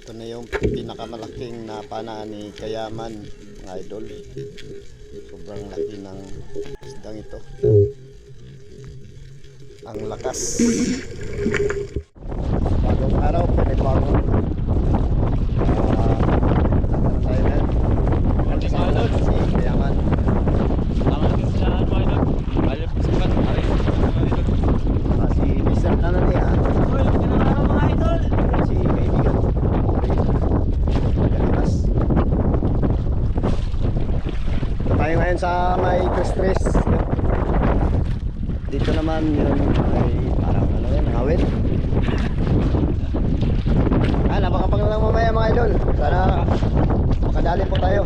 Ito na yung pinakamalaking napana ni Kayaman, mga idol. Sobrang laki ng isdang ito. Ang lakas. Bagong araw, panibagong tayo na. Kasama si Kayaman. Si Mr. Ano niya? Si kaibigan. Galitas. Tayo ngayon sa may Tres. Dito naman yung may parang ano yun, ngawit. Napakapag lang mamaya mga idol. Sana makadali po tayo.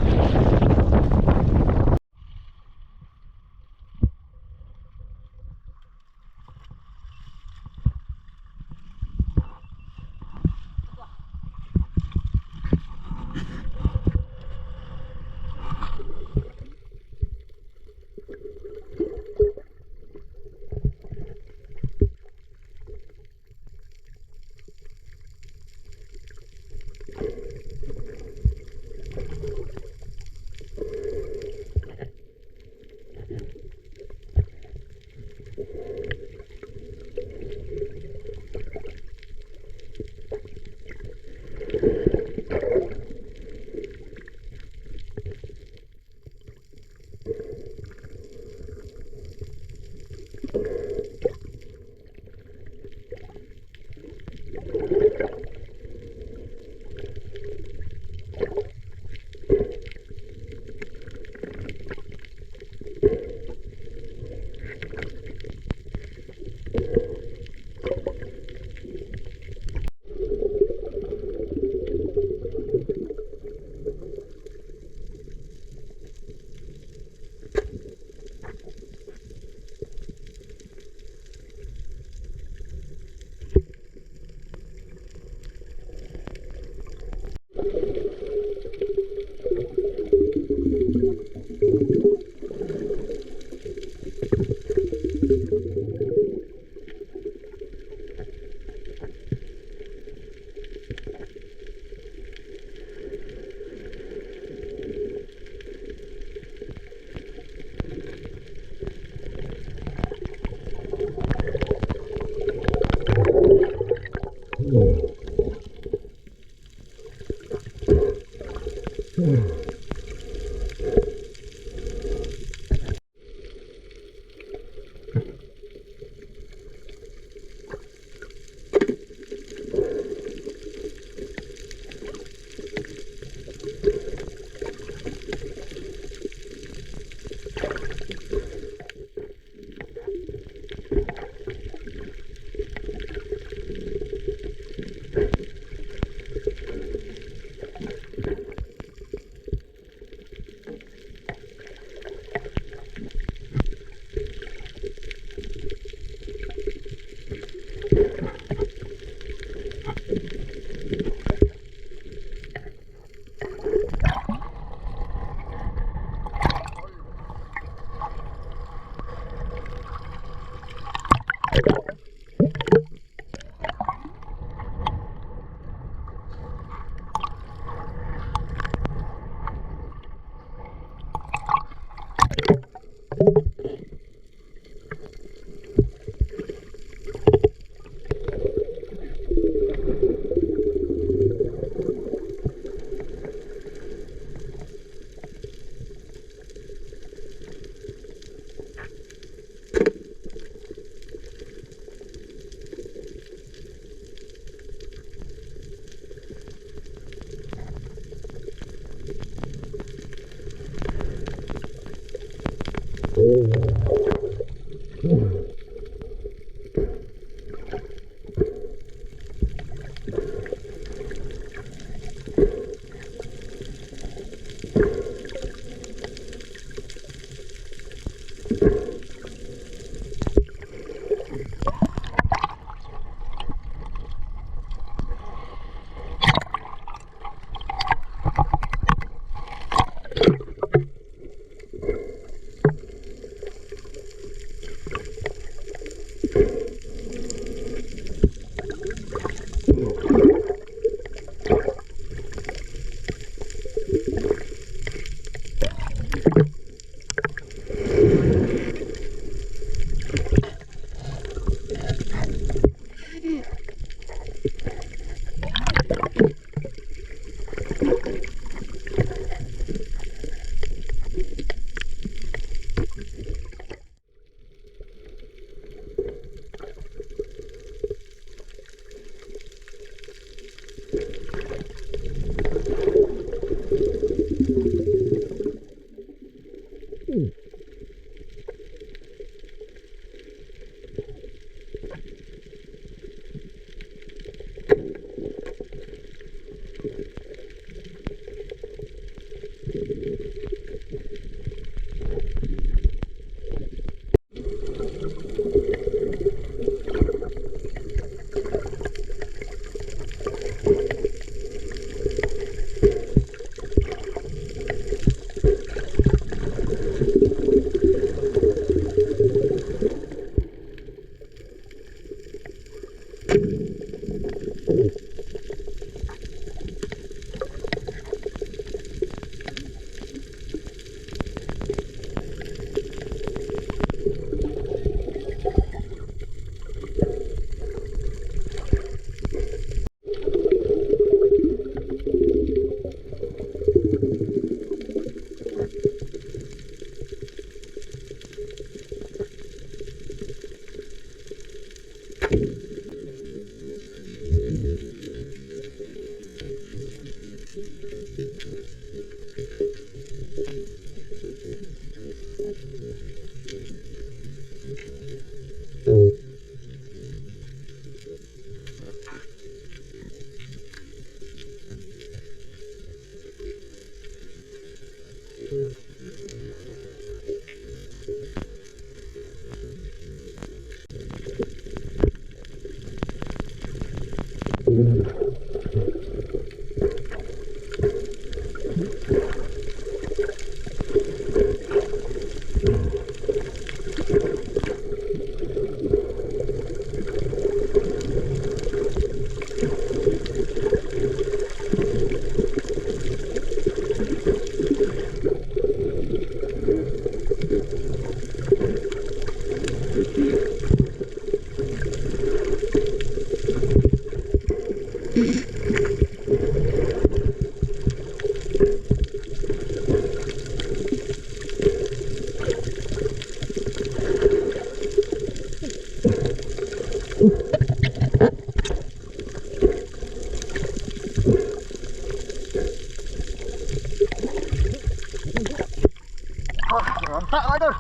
Rontak mga idol.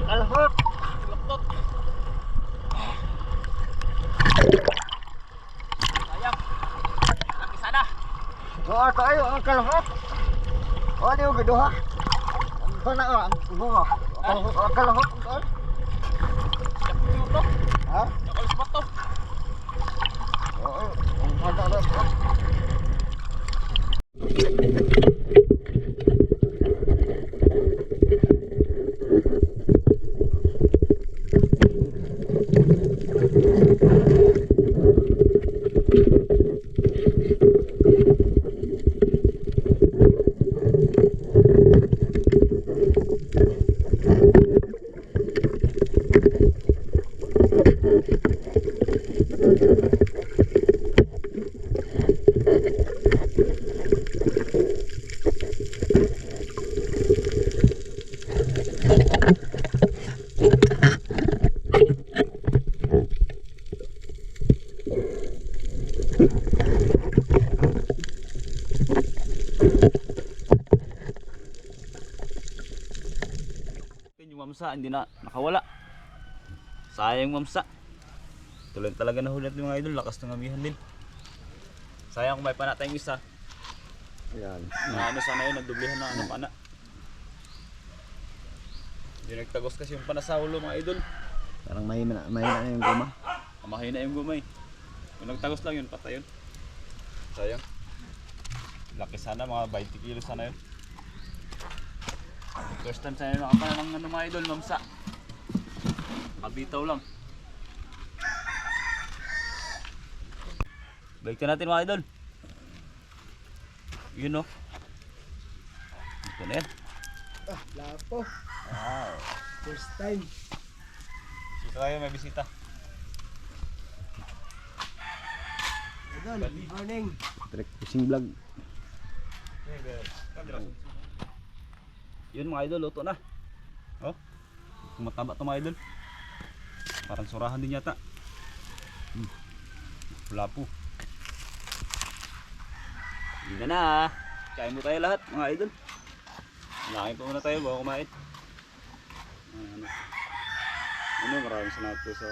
Kalahok. Laptop. Sayang. Laki sana. Oo, tayo ang kalahok. O, di mo gaduha. Ang pana ang bunga. Ang kalahok ang kaan. Yakin mo to. Ha? Nakalis mo to. Oo, ang pana ko. Yung mamsa hindi na nakawala. Sayang mamsa. Tuloy talaga nahuli natin mga idol. Lakas ng amihan din. Sayang kung may pana tayong isa. Ayan. Na ano sana yun, nagdublihan na ano pana. Hindi nagtagos kasi yung pana sa ulo mga idol. Parang mahina na yung guma. Mahina yung gumay. Kung nagtagos lang yun, patay yun. Sayang. Laki sana, mga 20 kilo sana yun. First time sana nakapala ng ano mga idol, mamsa. Kabitaw lang. Balikan natin mga idol. Yun o. Ito na yan. Ah, lapo. Wow. First time. Dito tayo, may bisita. Idol, morning. Direct fishing vlog. Yun mga idol, luto na. Oh, mataba ito mga idol. Parang surahan din yata. Wala po. Yun na. Kain mo tayo lahat mga idol. Nakain pa muna tayo bago kumain. Maraming salamat po sa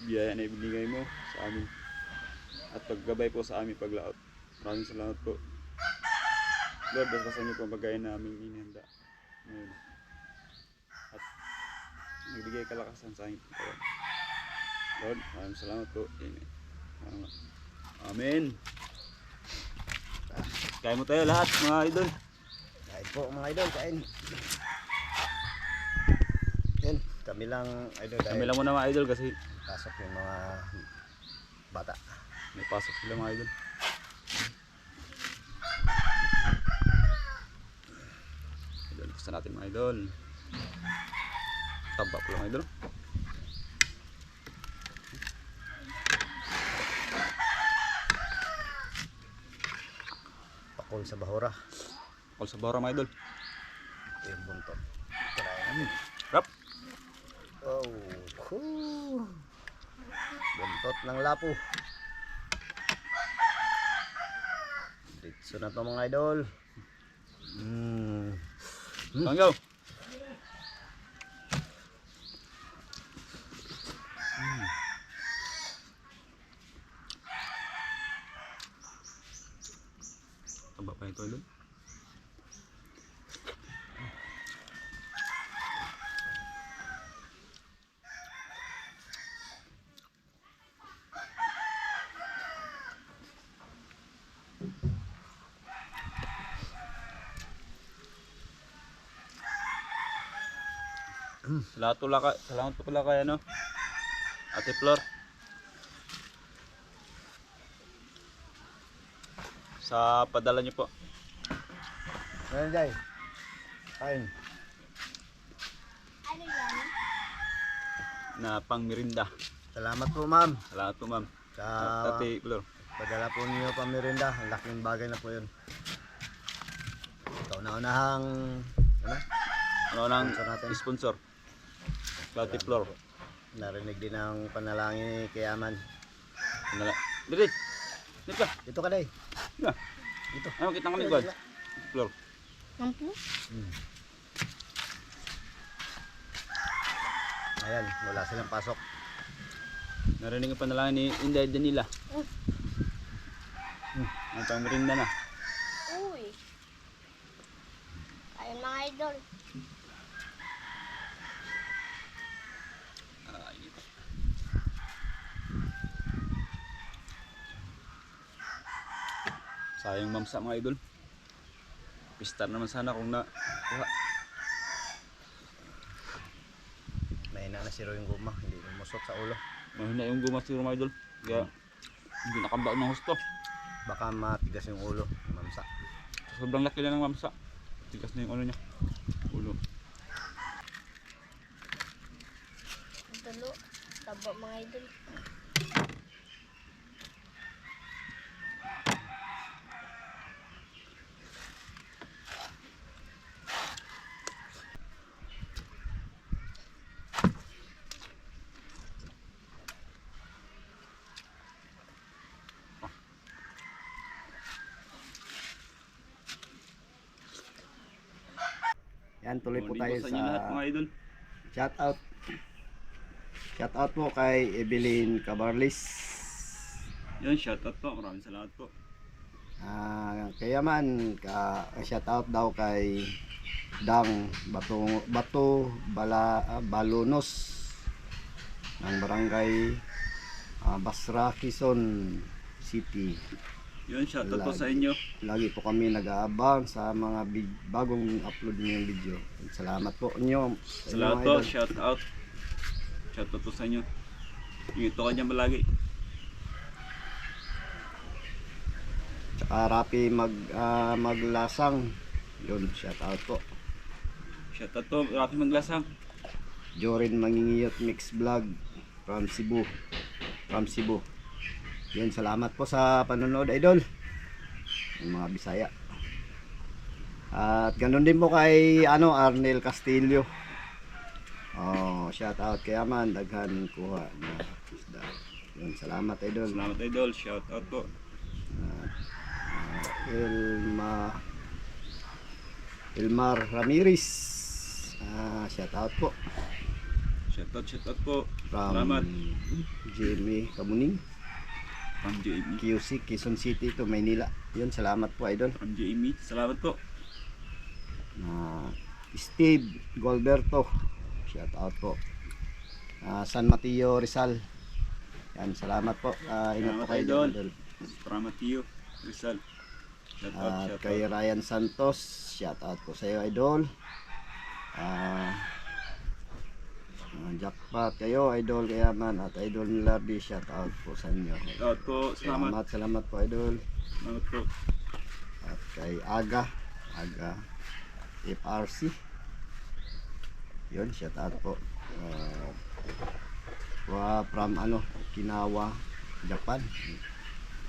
biyaya na ibinigay mo sa amin. At paggabay po sa aming paglaot. Maraming salamat po. Lord, bastasan niyo po ang pagkain na aming inihanda ngayon. At nagbigay kalakasan sa aming pagkain. Lord, maraming salamat po. Amen. Amen. Kain mo tayo lahat mga idol. Kain po mga idol, kain. Yan, kami lang idol Kami dahil lang muna mga idol kasi pasok yung mga bata. may pasok sila mga idol. Idol, gusto natin mga idol. Taba po lang idol. Pakol sa bahura. All sa bawra mga idol. Ito yung buntot. Tirayan namin. Rap! Oh, buntot ng lapo. Ditso na to mga idol. Tanggaw! Taba pa ito idol. Salamat po pala kay ano, Ate Flor. Sa padala niyo po Ayan Jay. Kain. na pang merinda. Salamat po ma'am. Salamat po ma'am. Sa Ate Flor. padala po niyo pamirinda. Ang laking bagay na po yun. Kauna-unahang ano? Ano nang Sponsor natin. sponsor? Ate Flor. Narinig din ang panalangin ni Kayaman. Nala. Dili. Dito ka. Dito ka day. Dito. Dito. Ano kita kami God? Ate Flor. Ayan, wala silang pasok. Narinig ang panalangin ni Inday Danila. Ang pang merinda na. Uy. Ayun mga idol. Sayang mamsa mga idol. Pista naman sana kung na kuha. Mahina na si Roy yung guma. Hindi lumusot sa ulo. Mahina yung gumas siguro mga idol. Kaya hindi nakambao ng husto. Baka matigas yung ulo. Mamsa. Sobrang laki lang ng mamsa. Tigas na yung ano niya. Ulo. Dulo. Tabo mga idol. Yan, tuloy po Morning tayo po sa inyo lahat sa mga idol. shout out. Shout out po kay Evelyn Cabarlis. Yan, shoutout po. Maraming salamat po. Kayaman, shout out daw kay Dang Balunos ng barangay Basra, Quezon City. Yun, shoutout po sa inyo. Lagi po kami nag-aabang sa mga bagong upload niyong video. Salamat po inyo. Salamat po, shoutout. Shoutout po sa inyo. Ingat po kanya malagi. Tsaka Rapi maglasang. Yun, shout out po. Shoutout po, Rapi Maglasang. Jorin Mangingiyot Mix Vlog from Cebu. Yun, salamat po sa panonood idol. Yung mga Bisaya. At ganun din po kay Arnel Castillo. Oh, shout out kay Aman, daghan kuha na isda. Yun, salamat idol. Salamat idol, shoutout po. Elmar Ramirez. Shout out po. Shoutout po. From Salamat. Jimmy Kamuning, From Jamie. QC, Quezon City to Maynila. Yun, salamat po idol. From Jamie. Salamat po. Steve Golberto, shout out po. San Mateo Rizal. Yan, salamat po. Ingat po Salamat kayo idol. idol. From Mateo Rizal. At Shoutout. kay Ryan Santos, shout out po sa iyo idol. jackpot kayo, Idol Kayaman at Idol Lardy, shout out po sa inyo. Shoutout po. Salamat. Salamat po, Idol. Salamat po. At kay Aga FRC. Yun, shout out po. From Okinawa, Japan.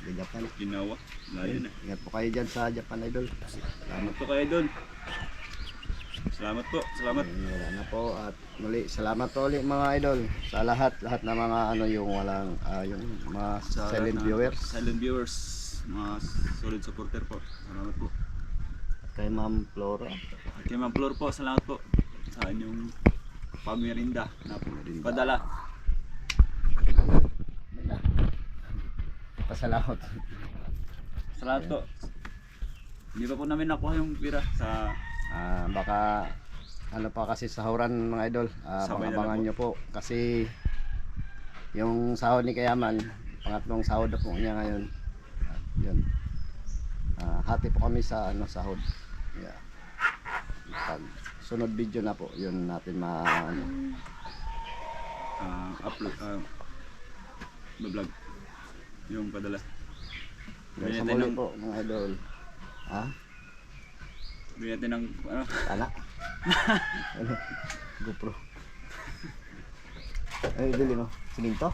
Sa Japan. Ginawa. Layo na. Ingat po kayo dyan sa Japan, Idol. Salamat po kayo doon. Salamat po. Salamat. Wala na po at muli salamat po ulit mga idol sa lahat na mga yung walang yung mga Sa silent lahat na- viewers. Silent viewers. Mga solid supporter po. Salamat po. At kay Ma'am Flora. At kay Ma'am Flor po. Salamat po. Sa inyong pamirinda na padala. Pasalamat. Salamat po. Hindi pa po namin nakuha yung pira sa Baka pa kasi sahuran mga idol. Sabay na lang Pangabangan po. nyo po kasi yung sahod ni Kayaman, pangatlong sahod na po niya ngayon. At yun. Hati po kami sa sahod. Yeah. Pag sunod video na po, yun natin upload vlog yung padala. Sa Bigyan muli natin ng po mga idol. bigyan natin ng Tala. GoPro. Ay, bili mo. Siminto?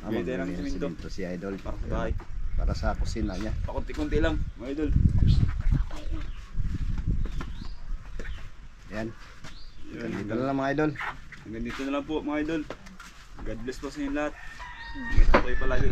Bili tayo ng magbili siminto. si idol. Para sa bahay. Para sa kusina niya. Pakunti-kunti lang, mga idol. Yan. Yun, Dito na lang mga idol. hanggang dito na lang po mga idol. God bless po sa inyo lahat. Ingat po kayo palagi.